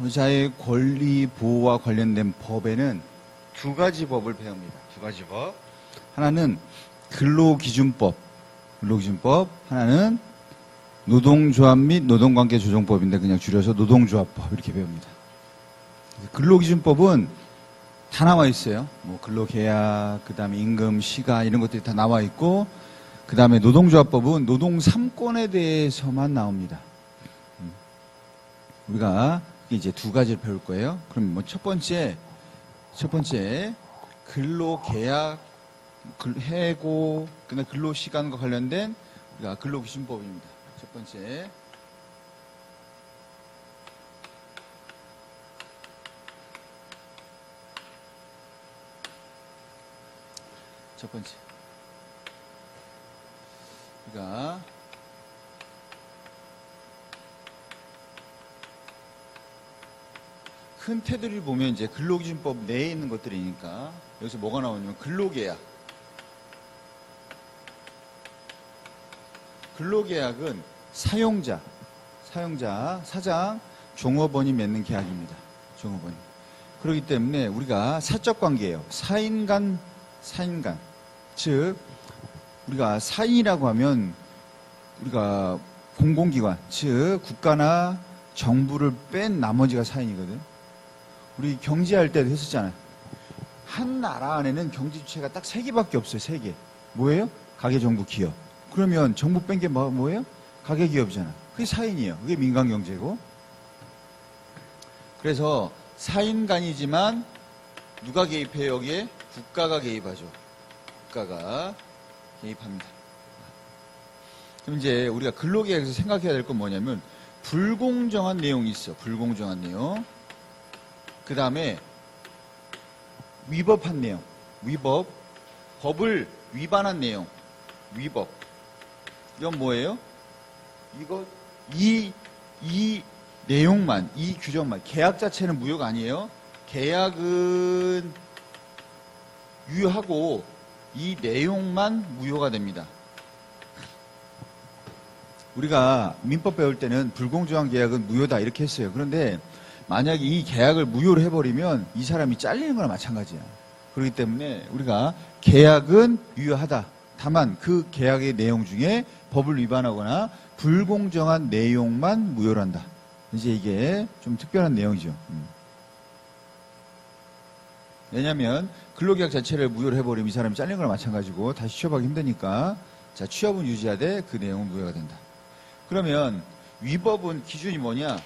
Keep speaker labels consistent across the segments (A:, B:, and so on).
A: 근로자의 권리 보호와 관련된 법에는 두 가지 법을 배웁니다. 두 가지 법. 하나는 근로기준법, 하나는 노동조합 및 노동관계조정법인데 그냥 줄여서 노동조합법 이렇게 배웁니다. 근로기준법은 다 나와 있어요. 뭐 근로계약, 그 다음에 임금, 시간 이런 것들이 다 나와 있고, 그 다음에 노동조합법은 노동 3권에 대해서만 나옵니다. 우리가 이제 두 가지를 배울 거예요. 그럼 뭐 첫 번째 근로계약, 해고, 그다음에 근로시간과 관련된 우리가 근로기준법입니다. 첫 번째. 우리가 큰 테두리를 보면 이제 근로기준법 내에 있는 것들이니까 여기서 뭐가 나오냐면 근로계약은 사용자, 사장, 종업원이 맺는 계약입니다. 종업원이. 그렇기 때문에 우리가 사적 관계예요. 사인 간. 즉 우리가 사인이라고 하면 우리가 공공기관, 즉 국가나 정부를 뺀 나머지가 사인이거든. 우리 경제할 때도 했었잖아요. 한 나라 안에는 경제 주체가 딱 3개밖에 없어요. 3개. 뭐예요? 가계, 정부, 기업. 그러면 정부 뺀 게 뭐예요? 가계, 기업이잖아. 그게 사인이에요. 그게 민간 경제고. 그래서 사인간이지만 누가 개입해요? 여기에? 국가가 개입하죠. 국가가 개입합니다. 그럼 이제 우리가 근로계약에서 생각해야 될 건 뭐냐면 불공정한 내용이 있어. 불공정한 내용. 그 다음에 위법한 내용. 법을 위반한 내용. 위법. 이건 뭐예요? 이 내용만, 이 규정만. 계약 자체는 무효가 아니에요. 계약은 유효하고 이 내용만 무효가 됩니다. 우리가 민법 배울 때는 불공정한 계약은 무효다 이렇게 했어요. 그런데 만약에 이 계약을 무효로 해버리면 이 사람이 잘리는 거나 마찬가지야. 그렇기 때문에 우리가 계약은 유효하다. 다만 그 계약의 내용 중에 법을 위반하거나 불공정한 내용만 무효로 한다. 이제 이게 좀 특별한 내용이죠. 왜냐하면 근로계약 자체를 무효로 해버리면 이 사람이 잘리는 거나 마찬가지고 다시 취업하기 힘드니까 자 취업은 유지하되 그 내용은 무효가 된다. 그러면 위법은 기준이 뭐냐?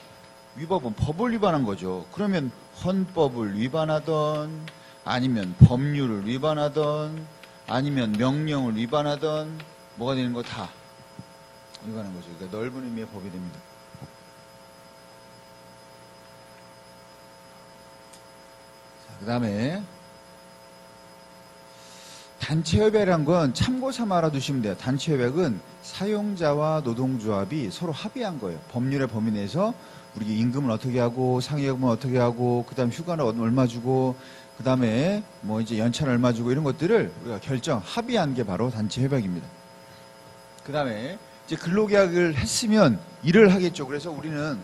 A: 위법은 법을 위반한 거죠. 그러면 헌법을 위반하던 아니면 법률을 위반하던 아니면 명령을 위반하던 뭐가 되는 거 다 위반한 거죠. 그러니까 넓은 의미의 법이 됩니다. 그 다음에 단체협약이란 건 참고 삼아 알아두시면 돼요. 단체협약은 사용자와 노동조합이 서로 합의한 거예요. 법률의 범위 내에서 우리 임금을 어떻게 하고 상여금은 어떻게 하고 그다음 휴가는 얼마 주고 그다음에 뭐 이제 연차는 얼마 주고 이런 것들을 우리가 합의한 게 바로 단체협약입니다. 그다음에 이제 근로계약을 했으면 일을 하겠죠. 그래서 우리는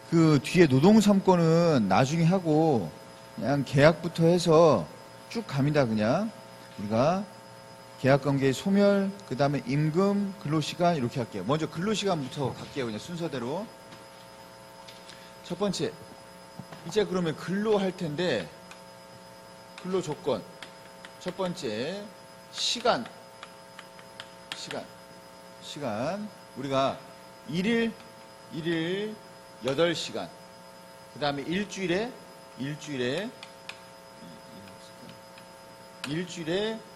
A: 그 뒤에 노동 3권은 나중에 하고 그냥 계약부터 해서 쭉 갑니다. 그냥 우리가 계약관계의 소멸, 그 다음에 임금, 근로시간 이렇게 할게요. 먼저 근로시간부터 갈게요. 그냥 순서대로. 첫 번째, 이제 그러면 근로할 텐데 근로 조건. 첫 번째, 시간. 우리가 일일 8시간. 그 다음에 일주일에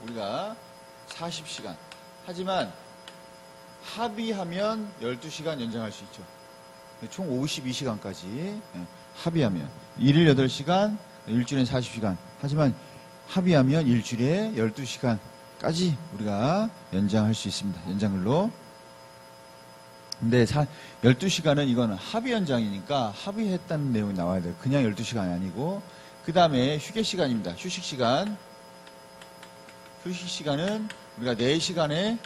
A: 우리가 40시간. 하지만 합의하면 12시간 연장할 수 있죠. 총 52시간까지 합의하면. 일일 8시간, 일주일에 40시간. 하지만 합의하면 일주일에 12시간까지 우리가 연장할 수 있습니다. 연장근로. 근데 12시간은 이거는 합의 연장이니까 합의했다는 내용이 나와야 돼요. 그냥 12시간이 아니고. 그 다음에 휴게시간입니다. 휴식시간은 우리가 4시간에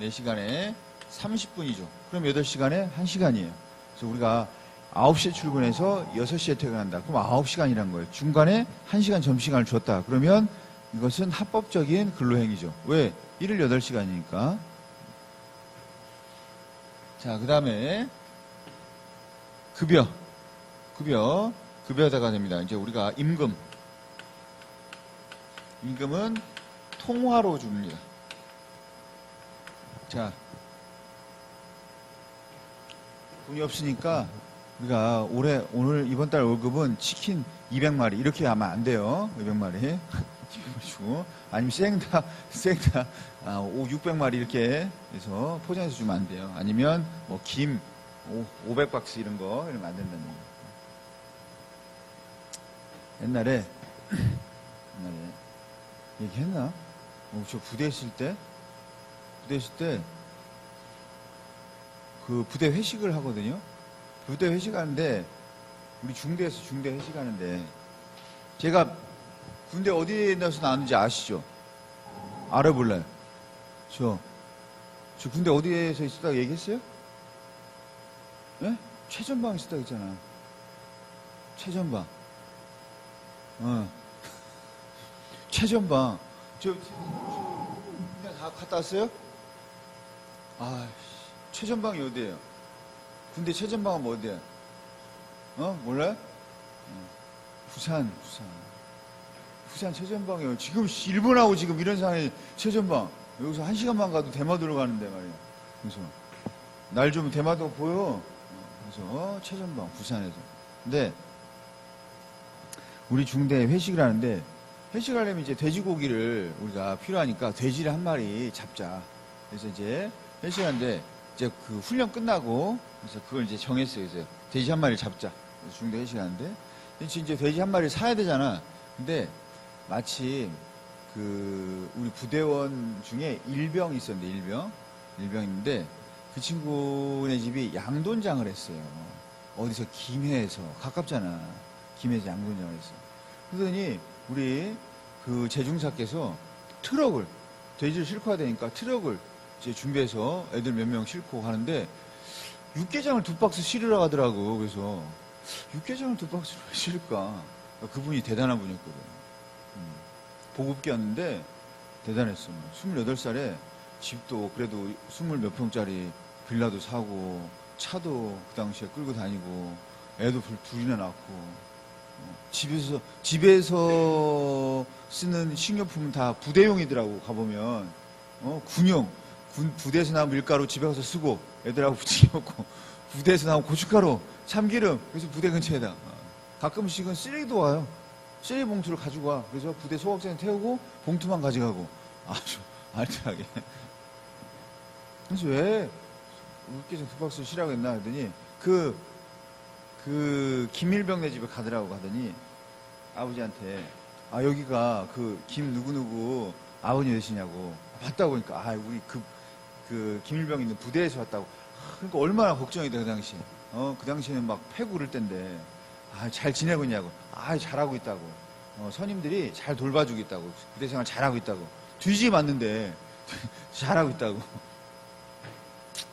A: 4시간에 30분이죠. 그럼 8시간에 1시간이에요. 그래서 우리가 9시에 출근해서 6시에 퇴근한다. 그럼 9시간이란 거예요. 중간에 1시간 점심시간을 줬다. 그러면 이것은 합법적인 근로행위죠. 왜? 일일 8시간이니까. 자, 그 다음에 급여다가 됩니다. 이제 우리가 임금은 통화로 줍니다. 자, 돈이 없으니까 우리가 오늘 이번 달 월급은 치킨 200마리 이렇게 하면 안 돼요. 200마리 주고 아니면 생닭 600마리 이렇게 해서 포장해서 주면 안 돼요. 아니면 뭐 김 500박스 이런 거 이러면 안 된다는 거예요. 옛날에 얘기했나? 저 부대 있을 때 그 부대 회식을 하거든요. 부대 회식하는데 우리 중대에서 중대 회식하는데 제가 군대 어디에서 나왔는지 아시죠? 알아요, 몰라요? 저 군대 어디에서 있었다고 얘기했어요? 예? 최전방에 있었다고 했잖아. 최전방. 최전방. 군대 다 갔다 왔어요? 최전방이 어디예요? 군대 최전방은 뭐 어디야? 몰라요? 부산 최전방이에요. 지금 일본하고 지금 이런 상황이 최전방. 여기서 1시간만 가도 대마도로 가는데 말이에요. 그래서 날 좀 대마도 보여. 그래서 최전방 부산에서. 근데 우리 중대에 회식을 하는데 회식하려면 이제 돼지고기를 우리가 필요하니까 돼지를 한 마리 잡자. 그래서 이제 회식하는데 이제 그 훈련 끝나고 그래서 그걸 이제 정했어요. 그래서 돼지 한 마리 잡자. 중대 회식하는데 이제 돼지 한 마리 사야 되잖아. 근데 마침 그 우리 부대원 중에 일병이 있었는데 일병 있는데 그 친구네 집이 양돈장을 했어요. 어디서 김해에서 가깝잖아. 김해에서 양돈장을 했어. 그러더니 우리 그 제중사께서 트럭을 돼지를 싣고 와야 되니까 트럭을 이제 준비해서 애들 몇 명 싣고 가는데 육개장을 2박스 실으러 가더라고. 그래서 육개장을 2박스를 왜 실을까? 그분이 대단한 분이었거든. 보급기였는데 대단했어. 28살에 집도 그래도 20몇 평짜리 빌라도 사고 차도 그 당시에 끌고 다니고 애도 둘이나 낳고 집에서 쓰는 식료품은 다 부대용이더라고. 가보면 군용 부대에서 나온 밀가루 집에 가서 쓰고 애들하고 부치게 먹고 부대에서 나온 고춧가루 참기름 그래서 부대 근처에다 가끔씩은 쓰레기도 와요. 쓰레기 봉투를 가지고 와. 그래서 부대 소각장에 태우고 봉투만 가져가고 아주 알뜰하게. 그래서 왜 육개장 2박스 쉬라고 했나 했더니 그 김일병네 집에 가더라고. 하더니 아버지한테 여기가 그 김 누구누구 아버님 되시냐고 봤다고 하니까 우리 그 김일병 있는 부대에서 왔다고. 그러니까 얼마나 걱정이 돼. 그 당시에 그 당시에는 막 패고 그럴 때인데 잘 지내고 있냐고. 잘하고 있다고. 선임들이 잘 돌봐주고 있다고. 부대 생활 잘하고 있다고. 뒤지게 맞는데 잘하고 있다고.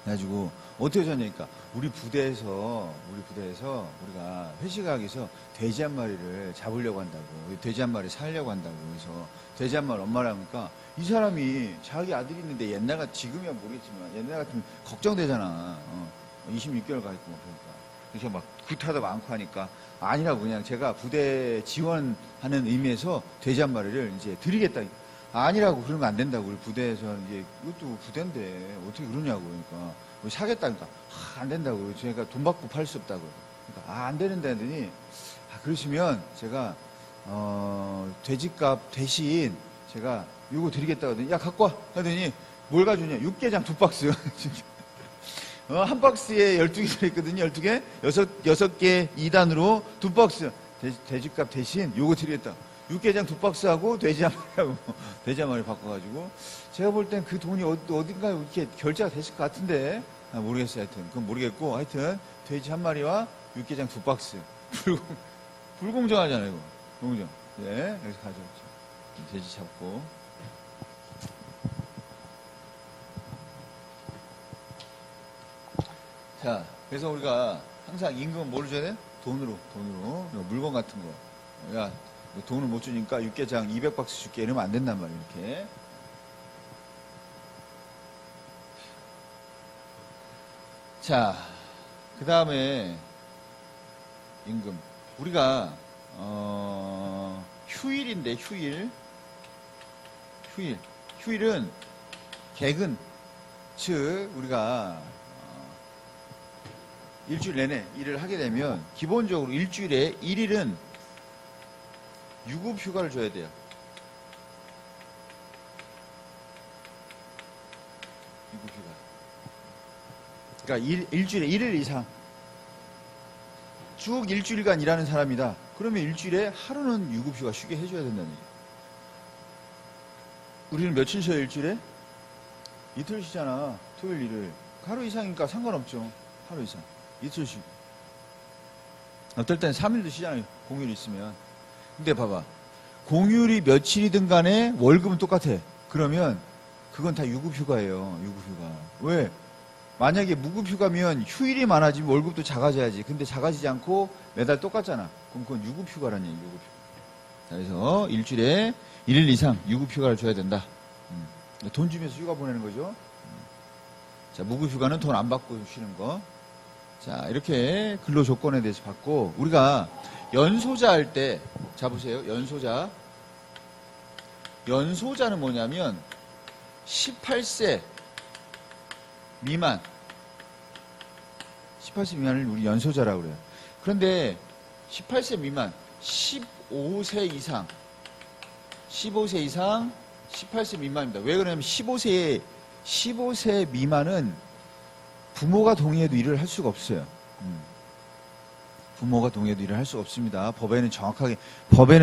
A: 그래가지고 어떻게 하셨냐니까 우리 부대에서 우리가 회식하기 위해서 돼지 한 마리를 잡으려고 한다고. 돼지 한 마리 살려고 한다고. 그래서 돼지 한 마리 엄마랑 하니까 이 사람이 자기 아들이 있는데 지금이야 모르겠지만 옛날 같으면 걱정되잖아. 26개월 가 있고 막 그러니까. 그래서 막 구타도 많고 하니까 아니라고. 그냥 제가 부대 지원하는 의미에서 돼지 한 마리를 이제 드리겠다. 아니라고. 그러면 안 된다고. 우리 부대에서 이제 이것도 부대인데 어떻게 그러냐고. 그러니까 우리 사겠다니까 안 된다고. 제가 돈 받고 팔 수 없다고. 그러니까 안 되는데 하더니 그러시면 제가 돼지값 대신 제가 요거 드리겠다고 하더니 야 갖고 와 하더니 뭘 가져오냐. 육개장 2박스. 한 박스에 12개 들어있거든요. 12개 6개 2단으로 2박스 돼지값 대신 요거 드리겠다. 육개장 2박스하고 돼지 한 마리하고 돼지 한 마리 바꿔가지고 제가 볼 땐 그 돈이 어딘가에 이렇게 결제가 됐을 것 같은데 모르겠어요. 하여튼 그건 모르겠고 하여튼 돼지 한 마리와 육개장 2박스 불공정하잖아요. 이거 불공정. 네 여기서 가져왔죠. 돼지 잡고 자, 그래서 우리가 항상 임금은 뭘 줘야 돼? 돈으로. 물건 같은 거. 야, 돈을 못 주니까 육개장 200박스 줄게 이러면 안 된단 말이야, 이렇게. 자, 그 다음에 임금. 우리가 휴일인데 휴일은 개근, 즉 우리가 일주일 내내 일을 하게 되면 기본적으로 일주일에 1일은 유급 휴가를 줘야 돼요. 유급 휴가. 그러니까 일주일에 1일 이상 쭉 일주일간 일하는 사람이다. 그러면 일주일에 하루는 유급 휴가 쉬게 해줘야 된다는 얘기예요. 우리는 며칠 쉬어요, 일주일에? 이틀 쉬잖아. 토요일, 일요일. 하루 이상이니까 상관없죠. 하루 이상. 이틀 쉬고. 어떨 땐 3일도 쉬잖아요. 공휴일 있으면. 근데 봐봐. 공휴일이 며칠이든 간에 월급은 똑같아. 그러면 그건 다 유급휴가예요. 유급휴가. 왜? 만약에 무급휴가면 휴일이 많아지면 월급도 작아져야지. 근데 작아지지 않고 매달 똑같잖아. 그럼 그건 유급휴가라는 얘기예요. 유급휴가. 그래서 일주일에 1일 이상 유급휴가를 줘야 된다. 돈 주면서 휴가 보내는 거죠. 자, 무급휴가는 돈 안 받고 쉬는 거. 자, 이렇게 근로조건에 대해서 봤고, 우리가 연소자 할 때, 자 보세요. 연소자는 뭐냐면 18세 미만, 18세 미만을 우리 연소자라고 그래요. 그런데 18세 미만, 15세 이상, 18세 미만입니다. 왜 그러냐면 15세 미만은 부모가 동의해도 일을 할 수가 없어요. 부모가 동의해도 일을 할 수가 없습니다. 법에는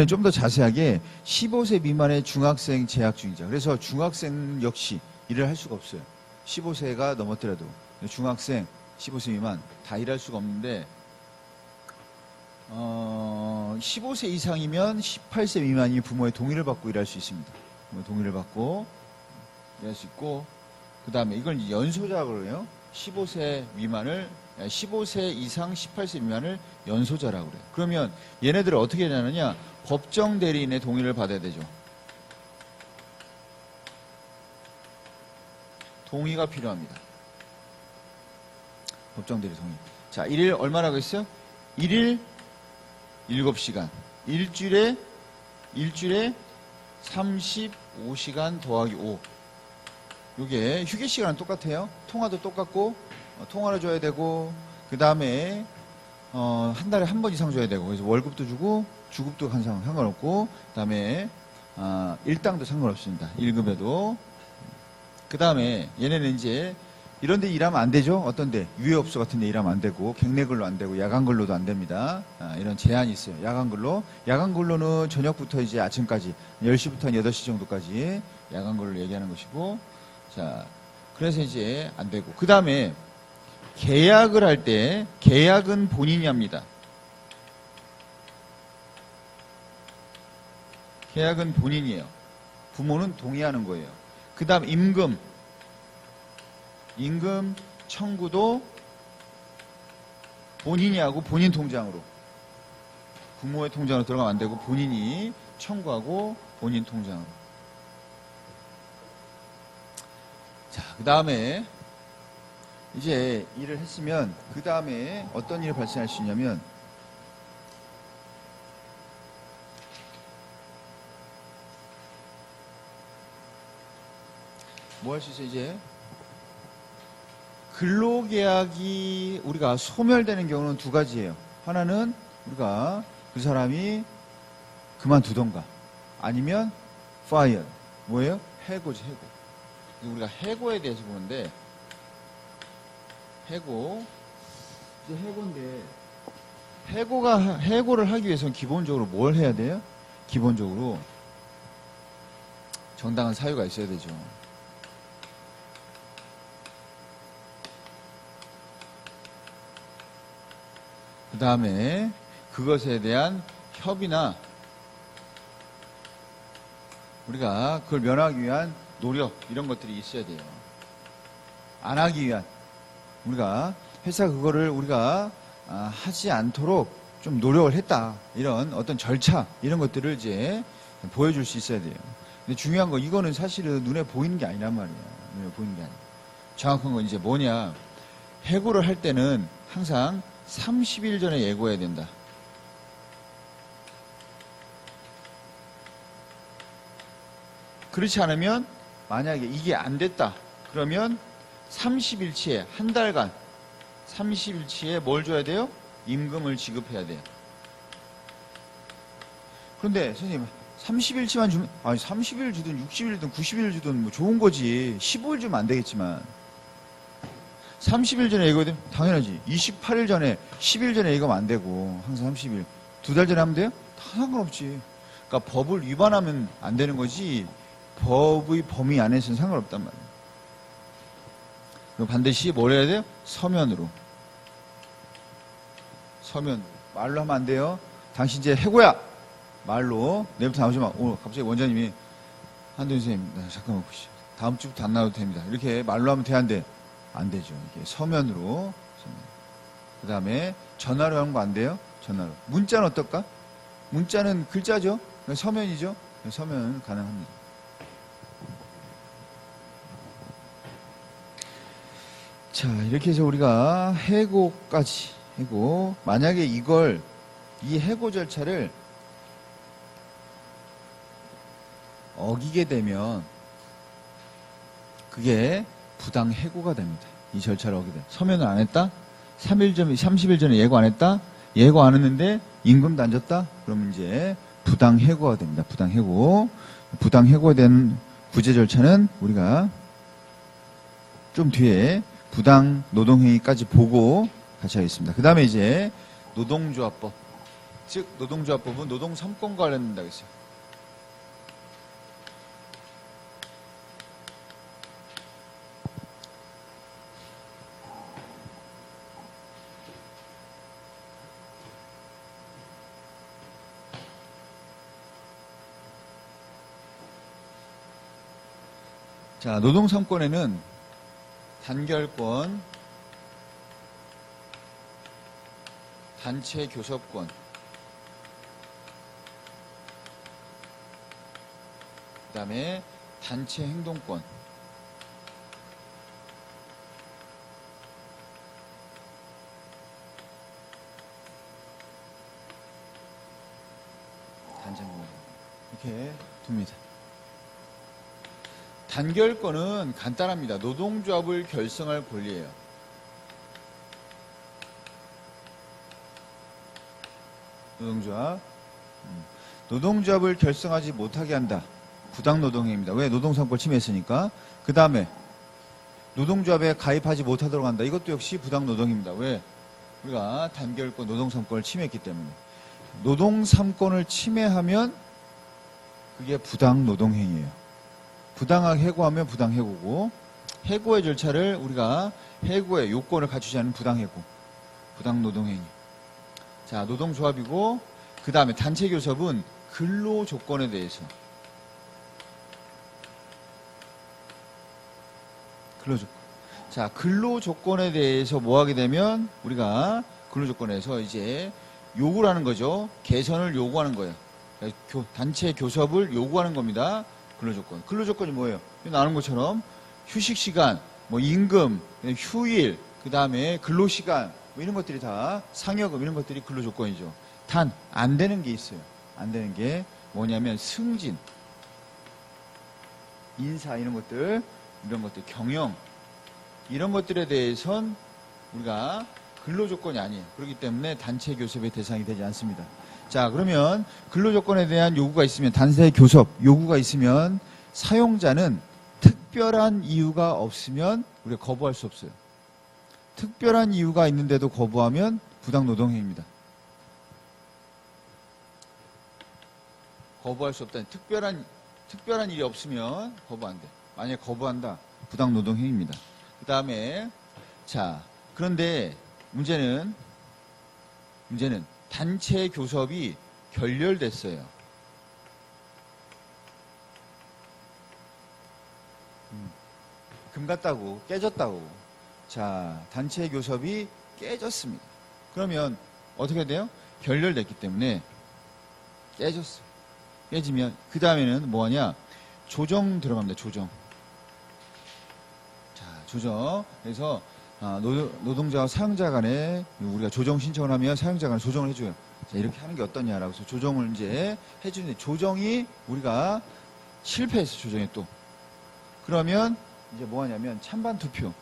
A: 좀 더 자세하게 15세 미만의 중학생 재학 중이자. 그래서 중학생 역시 일을 할 수가 없어요. 15세가 넘었더라도. 중학생, 15세 미만 다 일할 수가 없는데, 15세 이상이면 18세 미만이 부모의 동의를 받고 일할 수 있습니다. 부모의 동의를 받고 일할 수 있고, 그 다음에 이걸 이제 연소자라고 그래요. 15세 이상 18세 미만을 연소자라고 그래요. 그러면 얘네들을 어떻게 하느냐? 법정 대리인의 동의를 받아야 되죠. 동의가 필요합니다. 법정 대리 동의. 자, 1일 얼마라고 했어요? 1일 7시간. 일주일에 35시간 더하기 5. 요게 휴게 시간은 똑같아요. 통화도 똑같고, 통화를 줘야 되고, 그 다음에 한 달에 한 번 이상 줘야 되고, 그래서 월급도 주고 주급도 항상 상관없고, 그 다음에 일당도 상관없습니다. 1급에도. 그 다음에 얘네는 이제 이런 데 일하면 안 되죠. 어떤 데? 유해업소 같은 데 일하면 안 되고, 갱내근로 안 되고, 야간근로도 안 됩니다. 이런 제한이 있어요. 야간근로는 저녁부터 이제 아침까지 10시부터 8시 정도까지 야간근로를 얘기하는 것이고, 자, 그래서 이제 안 되고. 그 다음에 계약을 할 때 계약은 본인이 합니다. 계약은 본인이에요. 부모는 동의하는 거예요. 그 다음 임금 청구도 본인이 하고 본인 통장으로. 부모의 통장으로 들어가면 안 되고 본인이 청구하고 본인 통장으로. 자, 그 다음에 이제 일을 했으면 그 다음에 어떤 일이 발생할 수 있냐면 뭐 할 수 있어요? 이제 근로계약이 우리가 소멸되는 경우는 두 가지예요. 하나는 우리가 그 사람이 그만두던가 아니면 fire. 뭐예요? 해고지, 해고. 우리가 해고에 대해서 보는데, 이제 해고인데, 해고를 하기 위해서는 기본적으로 뭘 해야 돼요? 기본적으로 정당한 사유가 있어야 되죠. 그 다음에 그것에 대한 협의나 우리가 그걸 면하기 위한 노력 이런 것들이 있어야 돼요. 안 하기 위한 우리가 회사 그거를 우리가 하지 않도록 좀 노력을 했다. 이런 어떤 절차 이런 것들을 이제 보여줄 수 있어야 돼요. 근데 중요한 거 이거는 사실은 눈에 보이는 게 아니란 말이야. 눈에 보이는 게 아니야. 정확한 건 이제 뭐냐. 해고를 할 때는 항상 30일 전에 예고해야 된다. 그렇지 않으면 만약에 이게 안 됐다. 그러면 30일치에 한 달간 30일치에 뭘 줘야 돼요? 임금을 지급해야 돼요. 그런데 선생님 30일치만 주면 아니 30일 주든 60일이든 90일 주든 뭐 좋은 거지. 15일 주면 안 되겠지만 30일 전에 예고되면 당연하지. 28일 전에 10일 전에 예고하면 안 되고 항상 30일. 2달 전에 하면 돼요? 다 상관없지. 그러니까 법을 위반하면 안 되는 거지 법의 범위 안에서는 상관없단 말이에요. 그럼 반드시 뭘 해야 돼요? 서면으로. 서면. 말로 하면 안 돼요. 당신 이제 해고야. 말로. 내일부터 나오지 마. 오늘 갑자기 원장님이 한돈 선생님 잠깐만 보시죠. 다음 주부터 안 나와도 됩니다. 이렇게 말로 하면 돼안돼? 안 되죠. 이게 서면으로. 그 다음에 전화로 하는 거 안 돼요? 전화로. 문자는 어떨까? 문자는 글자죠. 서면이죠. 서면 가능합니다. 자, 이렇게 해서 우리가 해고까지, 해고. 만약에 이 해고 절차를 어기게 되면 그게 부당 해고가 됩니다. 이 절차를 어기게 되면. 서면을 안 했다? 30일 전에 예고 안 했다? 예고 안 했는데 임금도 안 줬다? 그러면 이제 부당 해고가 됩니다. 부당 해고. 부당 해고에 대한 구제 절차는 우리가 좀 뒤에 부당 노동행위까지 보고 같이 하겠습니다. 그 다음에 이제 노동조합법. 즉, 노동조합법은 노동 3권과 관련된다고 했어요. 자, 노동 3권에는 단결권, 단체 교섭권, 그 다음에 단체 행동권, 단체 행동권 이렇게 둡니다. 단결권은 간단합니다. 노동조합을 결성할 권리예요. 노동조합을 결성하지 못하게 한다. 부당노동행위입니다. 왜? 노동상법을 침해했으니까. 그 다음에 노동조합에 가입하지 못하도록 한다. 이것도 역시 부당노동입니다. 왜? 우리가 단결권, 노동3권을 침해했기 때문에. 노동3권을 침해하면 그게 부당노동행위예요. 부당하게 해고하면 부당해고고, 해고의 절차를 우리가 해고의 요건을 갖추지 않은 부당해고, 부당노동행위. 자, 노동조합이고, 그 다음에 단체교섭은 근로조건에 대해서. 근로조건. 자, 근로조건에 대해서 뭐 하게 되면 우리가 근로조건에서 이제 요구를 하는 거죠. 개선을 요구하는 거예요. 단체 교섭을 요구하는 겁니다. 근로조건. 근로조건이 뭐예요? 나오는 것처럼 휴식시간, 뭐 임금, 휴일, 그 다음에 근로시간, 뭐 이런 것들이 다 상여금 이런 것들이 근로조건이죠. 단, 안 되는 게 있어요. 안 되는 게 뭐냐면 승진, 인사 이런 것들, 경영, 이런 것들에 대해선 우리가 근로조건이 아니에요. 그렇기 때문에 단체 교섭의 대상이 되지 않습니다. 자, 그러면 근로조건에 대한 요구가 있으면, 단체 교섭 요구가 있으면 사용자는 특별한 이유가 없으면 우리가 거부할 수 없어요. 특별한 이유가 있는데도 거부하면 부당노동행위입니다. 거부할 수 없다니. 특별한 일이 없으면 거부 안 돼. 만약에 거부한다, 부당노동행위입니다. 그 다음에, 자, 그런데 문제는 단체 교섭이 결렬됐어요. 금 같다고, 깨졌다고. 자, 단체 교섭이 깨졌습니다. 그러면 어떻게 돼요? 결렬됐기 때문에 깨졌어요. 깨지면 그 다음에는 뭐하냐? 조정 들어갑니다. 조정. 자, 조정. 그래서 노동자와 사용자 간에 우리가 조정 신청을 하면 사용자 간에 조정을 해줘요. 자, 이렇게 하는 게 어떠냐라고 해서 조정을 이제 해주는데, 조정이 우리가 실패했어. 조정에 또. 그러면 이제 뭐 하냐면 찬반 투표.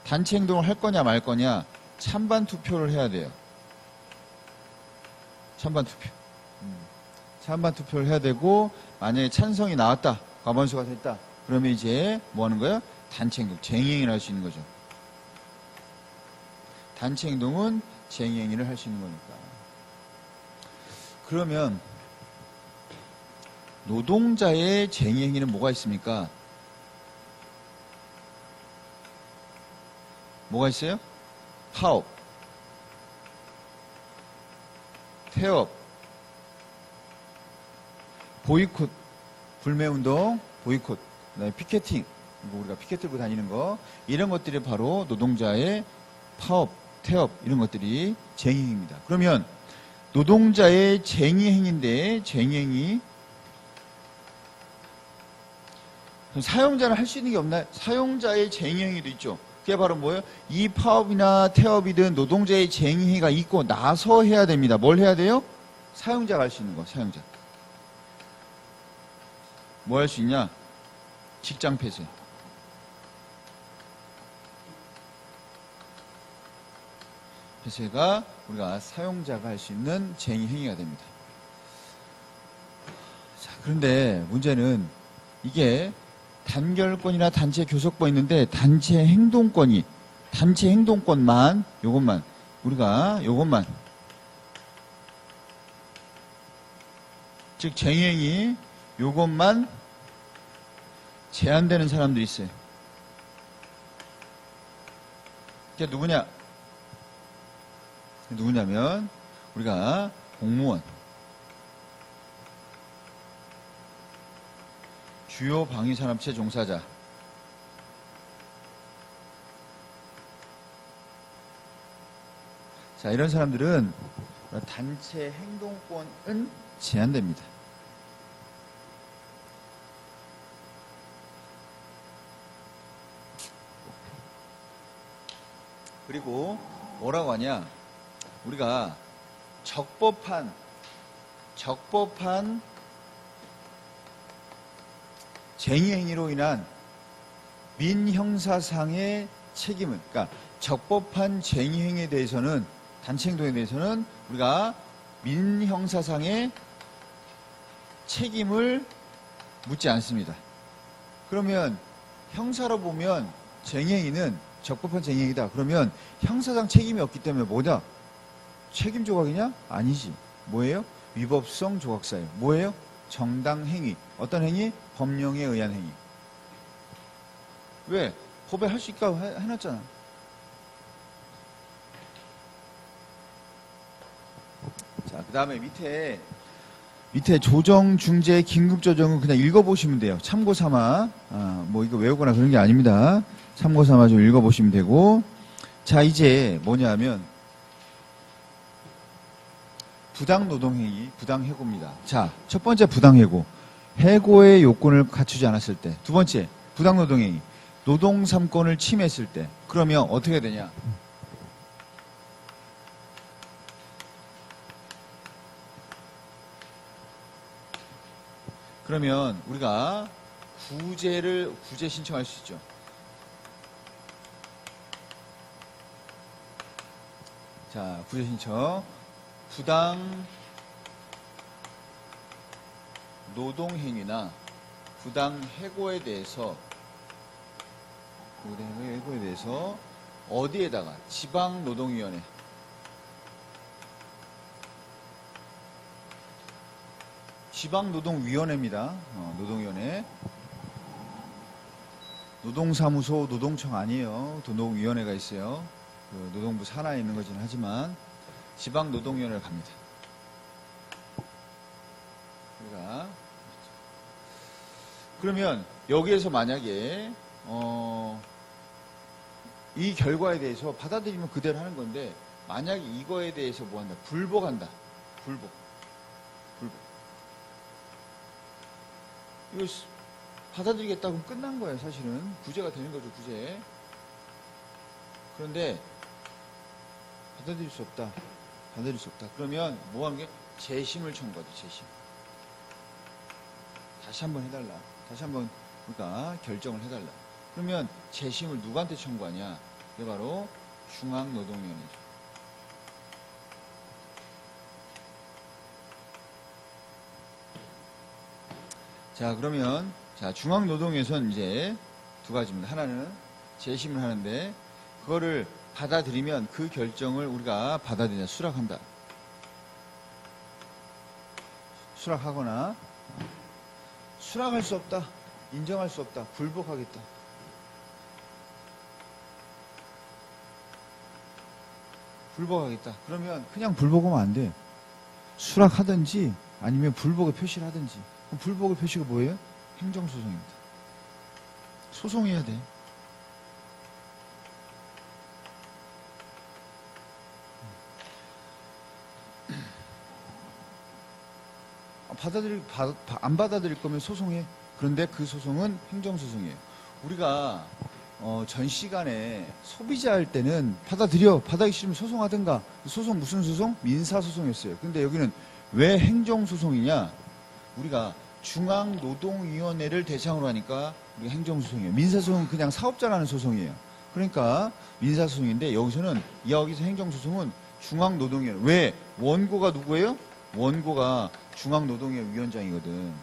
A: 단체 행동을 할 거냐 말 거냐 찬반 투표를 해야 돼요. 찬반 투표. 찬반 투표를 해야 되고, 만약에 찬성이 나왔다, 과반수가 됐다, 그러면 이제 뭐 하는 거야? 단체 행동, 쟁의행위를 할 수 있는 거죠. 단체 행동은 쟁의행위를 할 수 있는 거니까. 그러면 노동자의 쟁의행위는 뭐가 있습니까? 뭐가 있어요? 파업, 태업, 보이콧, 불매운동, 보이콧, 그다음에 피켓팅, 우리가 피켓 들고 다니는 거, 이런 것들이 바로 노동자의 파업, 태업, 이런 것들이 쟁의행위입니다. 그러면 노동자의 쟁의행위인데, 쟁의행위, 사용자는 할 수 있는 게 없나요? 사용자의 쟁의행위도 있죠. 그게 바로 뭐예요? 이 파업이나 태업이든 노동자의 쟁의행위가 있고 나서 해야 됩니다. 뭘 해야 돼요? 사용자가 할 수 있는 거, 사용자. 뭐 할 수 있냐? 직장 폐쇄. 폐쇄가 우리가 사용자가 할 수 있는 쟁의 행위가 됩니다. 자, 그런데 문제는 이게 단결권이나 단체 교섭권 있는데, 단체 행동권만, 요것만, 우리가 요것만, 즉 쟁행이 요것만 제한되는 사람들이 있어요. 그게 누구냐면 우리가 공무원, 주요 방위산업체 종사자, 자, 이런 사람들은 단체 행동권은 제한됩니다. 그리고 뭐라고 하냐? 우리가 적법한 쟁의행위로 인한 민형사상의 책임은, 그러니까 적법한 쟁의행위에 대해서는, 단체행동에 대해서는 우리가 민형사상의 책임을 묻지 않습니다. 그러면 형사로 보면 쟁의행위는 적법한 쟁의행위다. 그러면 형사상 책임이 없기 때문에 뭐다? 책임 조각이냐? 아니지. 뭐예요? 위법성 조각사예요. 뭐예요? 정당 행위. 어떤 행위? 법령에 의한 행위. 왜? 법에 할 수 있다고 해놨잖아. 자, 그 다음에 밑에 조정, 중재, 긴급 조정은 그냥 읽어보시면 돼요. 참고 삼아. 뭐 이거 외우거나 그런 게 아닙니다. 참고 삼아 좀 읽어보시면 되고. 자, 이제 뭐냐면 부당노동행위, 부당해고입니다. 자, 첫 번째 부당해고. 해고의 요건을 갖추지 않았을 때. 두 번째, 부당노동행위. 노동 3권을 침해했을 때. 그러면 어떻게 되냐? 그러면 우리가 구제 신청할 수 있죠. 자, 구제 신청. 부당 노동행위나 부당 해고에 대해서 어디에다가? 지방노동위원회. 지방노동위원회입니다. 노동위원회. 노동사무소, 노동청 아니에요. 노동위원회가 있어요. 그 노동부 산하에 있는 거긴 하지만 지방노동위원회를 갑니다. 그러면 여기에서 만약에 이 결과에 대해서 받아들이면 그대로 하는 건데, 만약에 이거에 대해서 뭐 한다? 불복한다. 불복. 이거 받아들이겠다고 끝난 거예요, 사실은. 구제가 되는 거죠, 구제. 그런데 받아들일 수 없다. 그러면 뭐 한 게? 재심을 청구하죠, 재심. 다시 한번 해달라. 그러니까 결정을 해달라. 그러면 재심을 누구한테 청구하냐? 이게 바로 중앙노동위원회죠. 자, 그러면 중앙노동위에서는 이제 두 가지입니다. 하나는 재심을 하는데, 그거를 받아들이면 그 결정을 우리가 받아들이냐, 수락한다. 수락하거나, 수락할 수 없다, 인정할 수 없다, 불복하겠다. 그러면 그냥 불복하면 안 돼. 수락하든지 아니면 불복의 표시를 하든지. 그럼 불복의 표시가 뭐예요? 행정소송입니다. 소송해야 돼. 안 받아들일 거면 소송해. 그런데 그 소송은 행정소송이에요. 우리가 전 시간에 소비자 할 때는 받아들이기 싫으면 소송하든가. 소송 무슨 소송? 민사소송이었어요. 근데 여기는 왜 행정소송이냐? 우리가 중앙노동위원회를 대상으로 하니까 우리가 행정소송이에요. 민사소송은 그냥 사업자가 하는 소송이에요. 그러니까 민사소송인데, 여기서 행정소송은 중앙노동위원회. 왜? 원고가 누구예요? 원고가 중앙노동위원회 위원장이거든.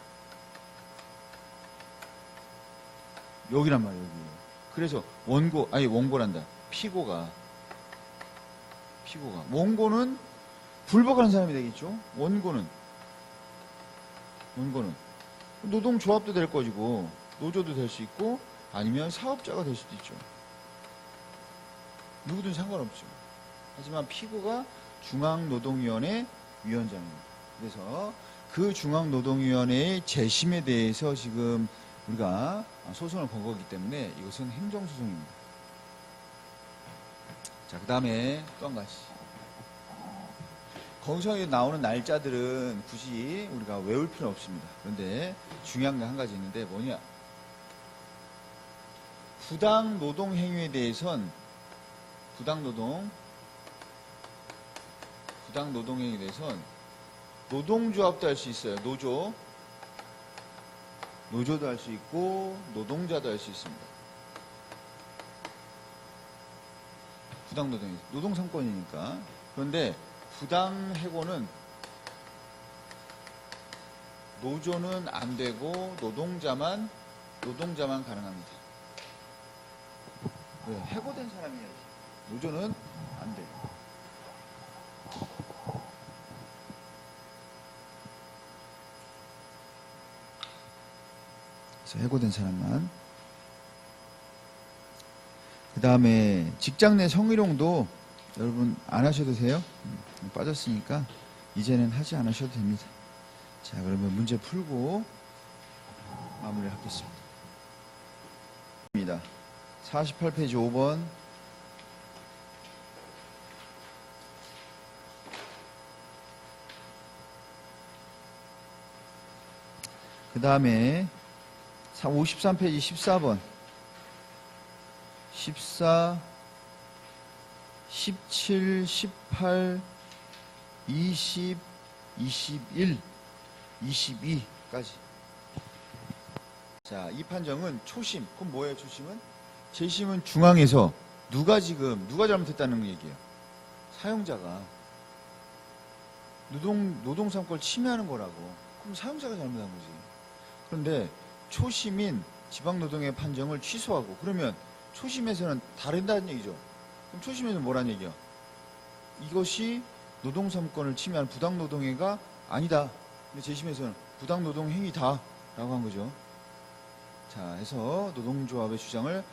A: 여기란 말이에요, 여기. 그래서 원고란다. 피고가. 원고는 불복하는 사람이 되겠죠? 원고는. 노동조합도 될 것이고, 노조도 될 수 있고, 아니면 사업자가 될 수도 있죠. 누구든 상관없죠. 하지만 피고가 중앙노동위원회 위원장입니다. 그래서 그 중앙노동위원회의 재심에 대해서 지금 우리가 소송을 건 거기 때문에 이것은 행정소송입니다. 자, 그 다음에 또 한 가지. 거기서 나오는 날짜들은 굳이 우리가 외울 필요는 없습니다. 그런데 중요한 게 한 가지 있는데 뭐냐? 부당 노동 행위에 대해선 부당 노동 행위에 대해선 노동조합도 할 수 있어요. 노조도 할 수 있고 노동자도 할 수 있습니다. 부당 노동이 노동 3권이니까. 그런데 부당 해고는 노조는 안 되고 노동자만 가능합니다. 왜? 해고된 사람이야지. 노조는 안 돼. 그래서 해고된 사람만. 그 다음에 직장 내 성희롱도 여러분 안 하셔도 돼요. 빠졌으니까 이제는 하지 않으셔도 됩니다. 자, 그러면 문제 풀고 마무리를 하겠습니다. 48페이지 5번. 그 다음에 53페이지 14번. 14, 17, 18, 20, 21, 22까지. 자, 이 판정은 초심. 그럼 뭐예요, 초심은? 재심은 중앙에서 누가 잘못했다는 얘기예요? 사용자가. 노동 3권을 침해하는 거라고. 그럼 사용자가 잘못한 거지. 그런데 초심인 지방노동의 판정을 취소하고, 그러면 초심에서는 다른다는 얘기죠. 그럼 초심에서는 뭐란 얘기야? 이것이 노동 3권을 침해하는 부당노동행위가 아니다. 근데 재심에서는 부당노동행위다 라고 한 거죠. 자, 해서 노동조합의 주장을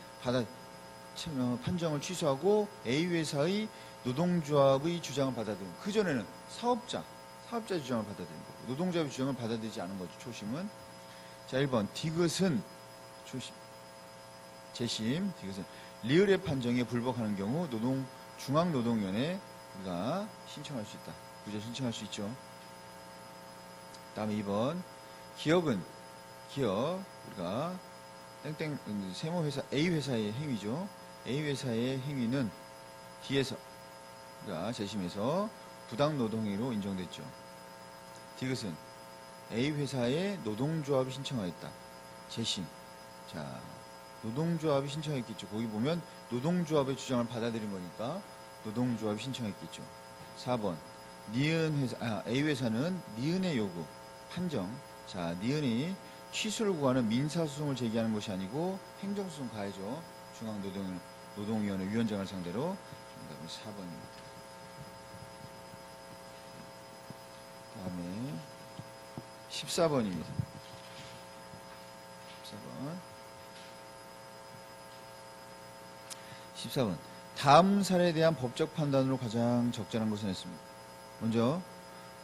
A: 판정을 취소하고 A 회사의 노동조합의 주장을 받아들이는. 그전에는 사업자 주장을 받아들이는 거고, 노동조합의 주장을 받아들이지 않은 거죠, 초심은. 자, 1번 디귿은 초심. 재심, 이것은 리을의 판정에 불복하는 경우 중앙노동위원회에 우리가 신청할 수 있다. 구제 신청할 수 있죠. 다음에 2번. 기업, 우리가 땡땡 세무회사 A 회사의 행위죠. A 회사의 행위는 D에서 우리가 재심에서 부당노동행위로 인정됐죠. D것은 A 회사의 노동조합이 신청하였다. 재심. 자, 노동조합이 신청했겠죠. 거기 보면 노동조합의 주장을 받아들인 거니까 노동조합이 신청했겠죠. 4번. A 회사는 니은의 요구, 판정. 자, 니은이 취소를 구하는 민사소송을 제기하는 것이 아니고 행정소송 가야죠. 중앙노동위원회 위원장을 상대로. 정답은 4번입니다. 다음에 14번입니다. 14번. 다음 사례에 대한 법적 판단으로 가장 적절한 것은 했습니다. 먼저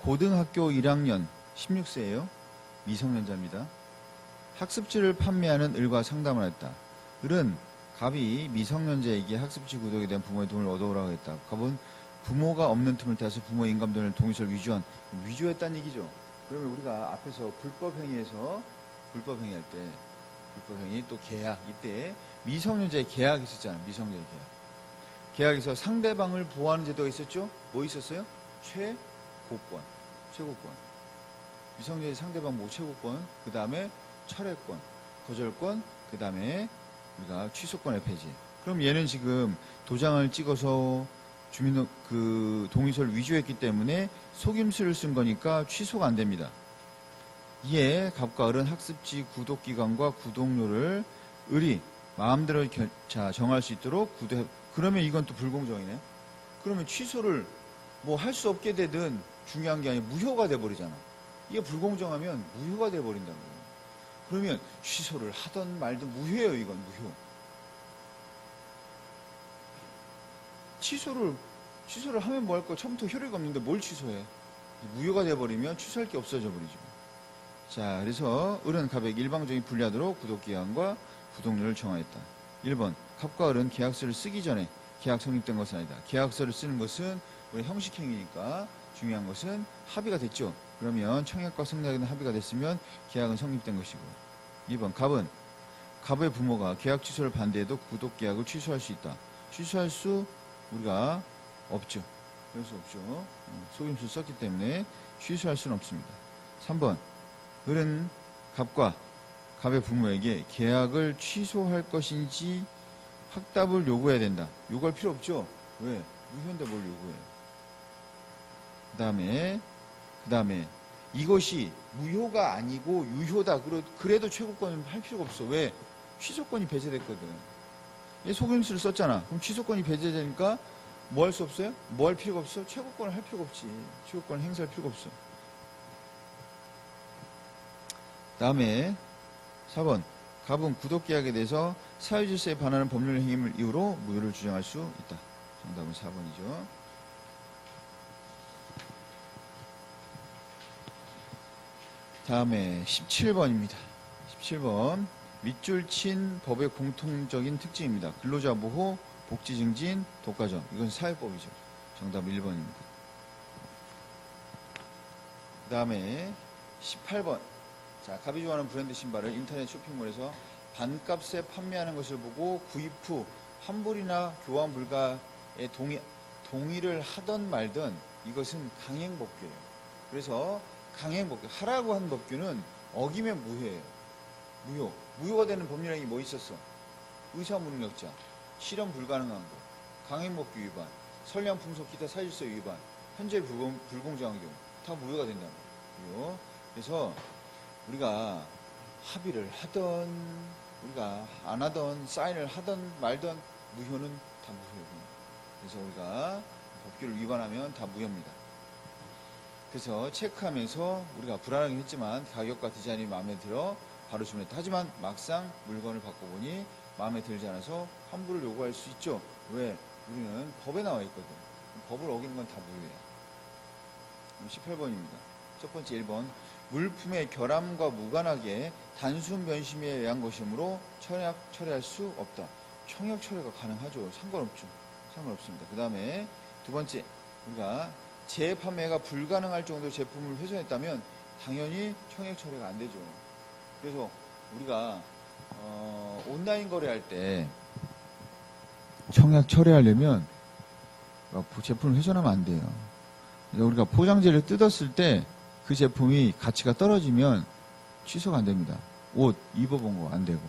A: 고등학교 1학년 16세예요. 미성년자입니다. 학습지를 판매하는 을과 상담을 했다. 을은 갑이 미성년자에게 학습지 구독에 대한 부모의 돈을 얻어오라고 했다. 갑은 부모가 없는 틈을 타서 부모의 인감돈을 동의서를 위조했다는 얘기죠. 그러면 우리가 앞에서 불법행위에서 불법행위할 때 불법행위 또 계약, 이때 미성년자의 계약이 있었잖아요. 미성년자의 계약. 계약에서 상대방을 보호하는 제도가 있었죠. 뭐 있었어요? 최고권. 미성년자의 상대방 뭐 최고권, 그 다음에 철회권, 거절권, 그 다음에 우리가 취소권의 폐지. 그럼 얘는 지금 도장을 찍어서 동의서를 위조했기 때문에 속임수를 쓴 거니까 취소가 안 됩니다. 이에 갑과 을은 학습지 구독기간과 구독료를 을이 마음대로 정할 수 있도록 그러면 이건 또 불공정이네. 그러면 취소를 뭐 할 수 없게 되든 중요한 게 아니라 무효가 돼버리잖아. 이게 불공정하면 무효가 돼버린다는 거예요. 그러면 취소를 하든 말든 무효예요. 이건 무효. 취소를 하면 뭐 할 거? 처음부터 효력이 없는데 뭘 취소해? 무효가 돼버리면 취소할 게 없어져 버리죠. 자, 그래서 을은 갑에게 일방적인 불리하도록 구독기간과 구독료를 정하였다. 1번. 갑과 을은 계약서를 쓰기 전에 계약 성립된 것은 아니다. 계약서를 쓰는 것은 우리 형식행위니까 중요한 것은 합의가 됐죠. 그러면 청약과 승낙에는 합의가 됐으면 계약은 성립된 것이고. 2번. 갑의 부모가 계약 취소를 반대해도 구독계약을 취소할 수 있다. 취소할 수 우리가 없죠. 그럴 수 없죠. 속임수 썼기 때문에 취소할 수는 없습니다. 3번. 을은 갑의 부모에게 계약을 취소할 것인지 확답을 요구해야 된다. 요구할 필요 없죠. 왜? 무효인데 뭘 요구해? 그 다음에 이것이 무효가 아니고 유효다. 그래도 최고권은 할 필요가 없어. 왜? 취소권이 배제됐거든. 얘 속임수를 썼잖아. 그럼 취소권이 배제되니까 뭐 할 수 없어요? 뭐 할 필요가 없어? 최고권을 할 필요가 없지. 최고권을 행사할 필요가 없어. 다음에 4번. 갑은 구독계약에 대해서 사유질서에 반하는 법률 행위를 이유로 무효를 주장할 수 있다. 정답은 4번이죠. 다음에 17번입니다. 17번. 밑줄 친 법의 공통적인 특징입니다. 근로자 보호, 복지 증진, 독과점. 이건 사회법이죠. 정답 1번입니다. 그 다음에 18번. 자, 갑이 좋아하는 브랜드 신발을 인터넷 쇼핑몰에서 반값에 판매하는 것을 보고 구입 후 환불이나 교환 불가에 동의를 하던 말던 이것은 강행법규예요. 그래서 강행법규, 하라고 한 법규는 어기면 무효예요. 무효가 되는 법률행위 뭐 있었어? 의사무능력자, 실현 불가능한 거, 강행법규 위반, 선량 풍속 기타 사실서 위반, 현재 불공정한 경우 다 무효가 된다는 거예요. 그래서 우리가 합의를 하던 우리가 안 하던 사인을 하던 말던 무효는 다 무효예요. 그래서 우리가 법규를 위반하면 다 무효입니다. 그래서 체크하면서 우리가 불안하긴 했지만 가격과 디자인이 마음에 들어 바로 주문했다. 하지만 막상 물건을 받고 보니 마음에 들지 않아서 환불을 요구할 수 있죠. 왜? 우리는 법에 나와 있거든. 법을 어기는 건 다 무효예요. 18번입니다. 첫 번째 1번. 물품의 결함과 무관하게 단순 변심에 의한 것이므로 처리할 수 없다. 청약 처리가 가능하죠. 상관없죠. 상관없습니다. 그 다음에 두 번째, 우리가 재판매가 불가능할 정도로 제품을 훼손했다면 당연히 청약 처리가 안 되죠. 그래서 우리가 온라인 거래할 때 청약 처리하려면 제품을 훼손하면 안 돼요. 우리가 포장재를 뜯었을 때 그 제품이 가치가 떨어지면 취소가 안 됩니다. 옷 입어본 거 안 되고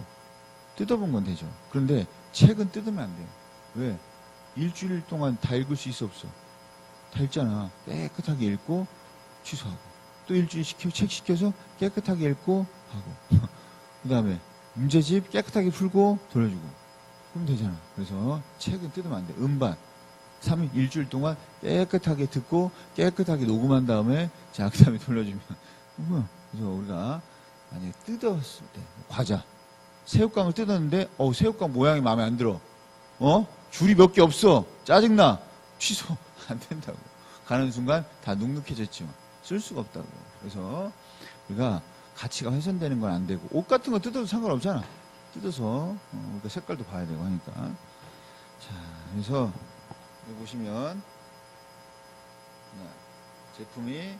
A: 뜯어본 건 되죠. 그런데 책은 뜯으면 안 돼요. 왜? 일주일 동안 다 읽을 수 있어 없어? 다 읽잖아. 깨끗하게 읽고 취소하고 또 일주일 책 시켜서 깨끗하게 읽고 하고 그 다음에 문제집 깨끗하게 풀고 돌려주고 그럼 되잖아. 그래서 책은 뜯으면 안 돼. 음반 3일 일주일 동안 깨끗하게 듣고 깨끗하게 녹음한 다음에 자, 그 다음에 돌려주면 그래서 우리가 만약에 뜯었을 때 과자 새우깡을 뜯었는데 새우깡 모양이 마음에 안 들어. 줄이 몇 개 없어. 짜증나. 취소 안 된다고. 가는 순간 다 눅눅해졌죠. 쓸 수가 없다고. 그래서 우리가 가치가 훼손되는 건 안 되고 옷 같은 거 뜯어도 상관없잖아. 뜯어서 그러니까 색깔도 봐야 되고 하니까. 자, 그래서 여기 보시면 제품이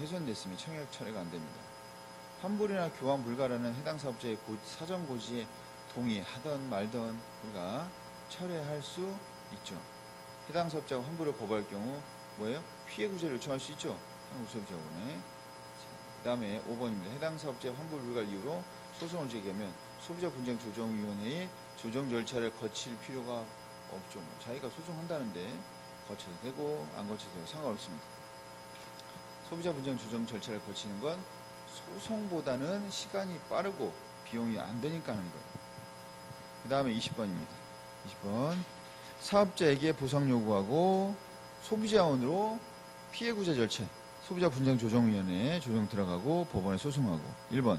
A: 훼손됐으면 청약 처리가 안 됩니다. 환불이나 교환 불가라는 해당 사업자의 사전 고지에 동의하던 말던 우리가 철회할 수 있죠. 해당 사업자가 환불을 거부할 경우 뭐예요? 피해 구제를 요청할 수 있죠. 한국소비자원에. 그 다음에 5번입니다. 해당 사업자의 환불 불가 이유로 소송을 제기하면 소비자분쟁조정위원회의 조정 절차를 거칠 필요가 없죠. 자기가 소송한다는데 거쳐도 되고 안 거쳐도 되고 상관없습니다. 소비자분쟁 조정 절차를 거치는 건 소송보다는 시간이 빠르고 비용이 안 되니까 하는 거예요. 그 다음에 20번입니다. 20번 사업자에게 보상 요구하고 소비자원으로 피해구제 절차 소비자분쟁조정위원회에 조정 들어가고 법원에 소송하고 1번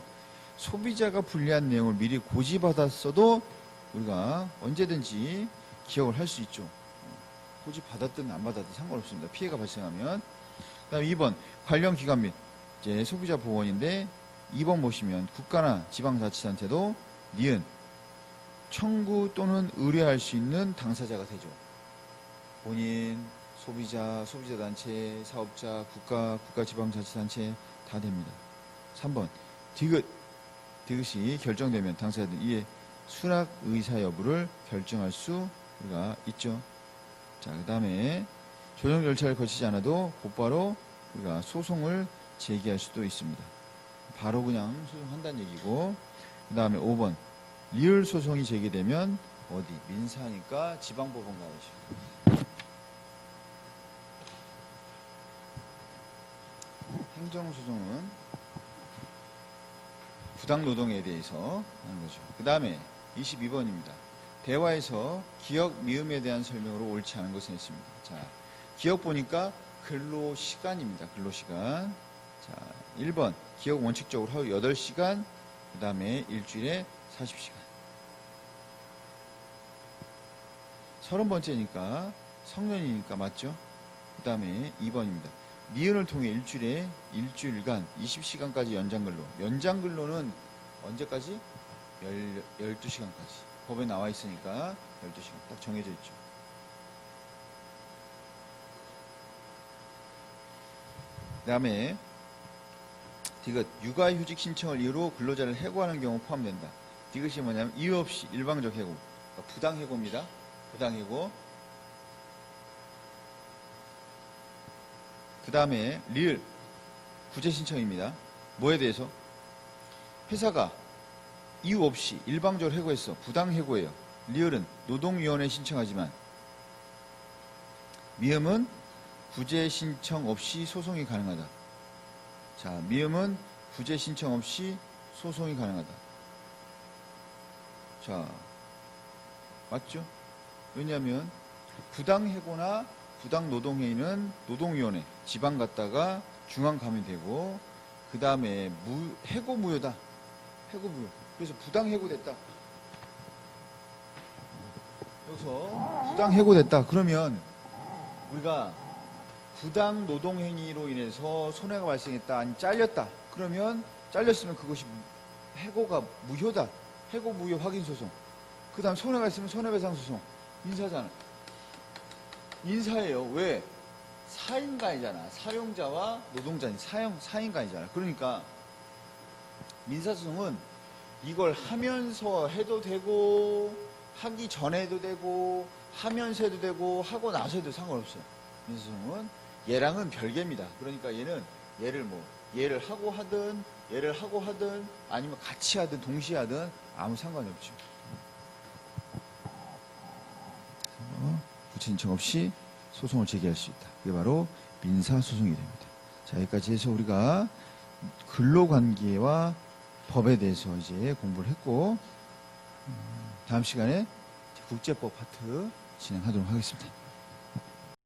A: 소비자가 불리한 내용을 미리 고지받았어도 우리가 언제든지 기억을 할 수 있죠. 고지받았든 안 받았든 상관없습니다. 피해가 발생하면. 그 다음에 2번 관련 기관 및 이제 소비자 보호원인데 2번 보시면 국가나 지방자치단체도 니은 청구 또는 의뢰할 수 있는 당사자가 되죠. 본인, 소비자, 소비자단체, 사업자, 국가지방자치단체 다 됩니다. 3번 디귿이 결정되면 당사자들 이에 수락 의사 여부를 결정할 수가 있죠. 자, 그 다음에 조정 절차를 거치지 않아도 곧바로 우리가 소송을 제기할 수도 있습니다. 바로 그냥 소송한다는 얘기고 그 다음에 5번 리을 소송이 제기되면 어디? 민사니까 지방법원 가야죠. 행정소송은 부당노동에 대해서 하는 거죠. 그 다음에 22번입니다. 대화에서 기억 미음에 대한 설명으로 옳지 않은 것은 있습니다. 자, 기억 보니까 근로시간입니다. 근로시간. 자, 1번 기억 원칙적으로 하루 8시간 그 다음에 일주일에 40시간 30번째니까 성년이니까 맞죠? 그 다음에 2번입니다. 미은을 통해 일주일간 20시간까지 연장근로. 연장근로는 언제까지? 12시간까지. 법에 나와 있으니까 12시간 딱 정해져 있죠. 그 다음에 디귿 육아휴직 신청을 이유로 근로자를 해고하는 경우 포함된다. 디귿이 뭐냐면 이유 없이 일방적 해고. 그러니까 부당해고입니다. 부당해고. 그 다음에 리을 구제 신청입니다. 뭐에 대해서? 회사가 이유 없이 일방적으로 해고했어. 부당해고예요. 리을은 노동위원회에 신청하지만 미음은 구제 신청 없이 소송이 가능하다. 자, 미음은 구제 신청 없이 소송이 가능하다. 자, 맞죠? 왜냐하면 부당해고나 부당노동행위는 노동위원회, 지방 갔다가 중앙 가면 되고 그 다음에 해고무효다. 해고무효. 그래서 부당해고됐다. 여기서 부당해고됐다. 그러면 우리가 부당노동행위로 인해서 손해가 발생했다. 아니 잘렸다. 그러면 잘렸으면 그것이 해고가 무효다. 해고 무효 확인 소송. 그 다음 손해가 있으면 손해배상 소송. 민사잖아. 민사예요. 왜? 사인간이잖아. 사용자와 노동자니 사인간이잖아. 그러니까 민사소송은 이걸 하면서 해도 되고 하기 전에 해도 되고 하면서 해도 되고 하고 나서 해도 상관없어요. 민사소송은 얘랑은 별개입니다. 그러니까 얘를 하고 하든 아니면 같이 하든 동시에 하든 아무 상관이 없죠. 구체 신청 없이 소송을 제기할 수 있다. 그게 바로 민사소송이 됩니다. 자, 여기까지 해서 우리가 근로관계와 법에 대해서 이제 공부를 했고, 다음 시간에 국제법 파트 진행하도록 하겠습니다.